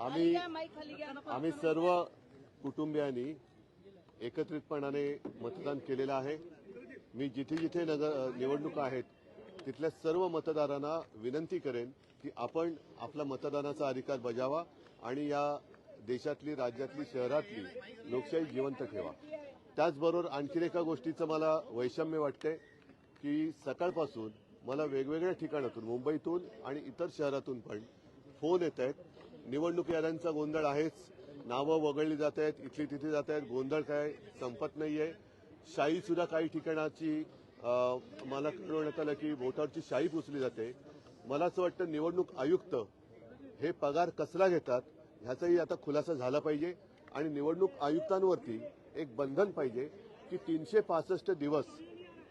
आम्ही सर्व कुटुंबियांनी एकत्रितपणाने मतदान केलेलं आहे। मी जिथे जिथे निवडणुका आहेत तिथल्या सर्व मतदारांना विनंती करेन की आपण आपला मतदानाचा अधिकार बजावा आणि या देशातली, राज्यातली, शहरातली लोकशाही जिवंत ठेवा। त्याचबरोबर आणखी एका गोष्टीचं मला वैषम्य वाटते की सकाळपासून मला वेगवेगळ्या ठिकाणातून, मुंबईतून आणि इतर शहरातून पण फोन येत आहेत। निवडणूक याद्यांचा गोंधळ आहेच, नावं वगळली जात आहेत, इथली तिथे जात आहेत, गोंधळ काय संपत नाहीये। शाई सुद्धा काही ठिकाणाची मला कळवण्यात आलं की बोटावरची शाई पुसली जाते। मला असं वाटतं निवडणूक आयुक्त हे पगार कसला घेतात ह्याचाही आता खुलासा झाला पाहिजे आणि निवडणूक आयुक्तांवरती एक बंधन पाहिजे की 365 दिवस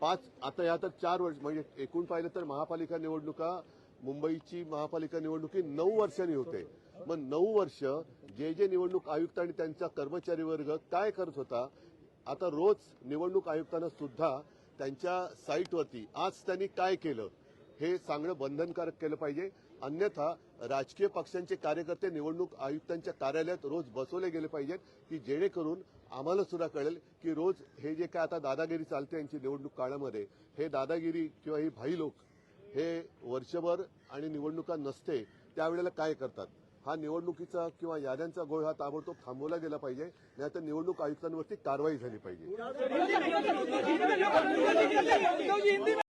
आता या तर 4 वर्ष म्हणजे एकूण पाहिलं तर महापालिका निवडणुका, मुंबईची महापालिका निवडणुकी 9 वर्षांनी होते। मग 9 वर्ष जे निवडणूक आयुक्त आणि त्यांचा कर्मचारी वर्ग काय करत होता, आता रोज निवडणूक आयुक्तांना सुद्धा त्यांच्या साईटवरती आज त्यांनी काय केलं हे सांगणं बंधनकारक केलं पाहिजे। अन्यथा राजकीय पक्षांचे कार्यकर्ते निवडणूक आयुक्तांच्या कार्यालयात रोज बसवले गेले पाहिजेत की जेणेकरून आम्हाला सुद्धा कळेल की रोज हे जे काय आता दादागिरी चालते यांची निवडणूक काळामध्ये, हे दादागिरी किंवा ही भाई लोक हे वर्षभर आणि निवडणुका नसते त्यावेळेला काय करतात। हा निवडणुकीचा किंवा याद्यांचा गोळ हा ताबडतोब थांबवला गेला पाहिजे, नाहीतर निवडणूक आयुक्तांवरती कारवाई झाली पाहिजे।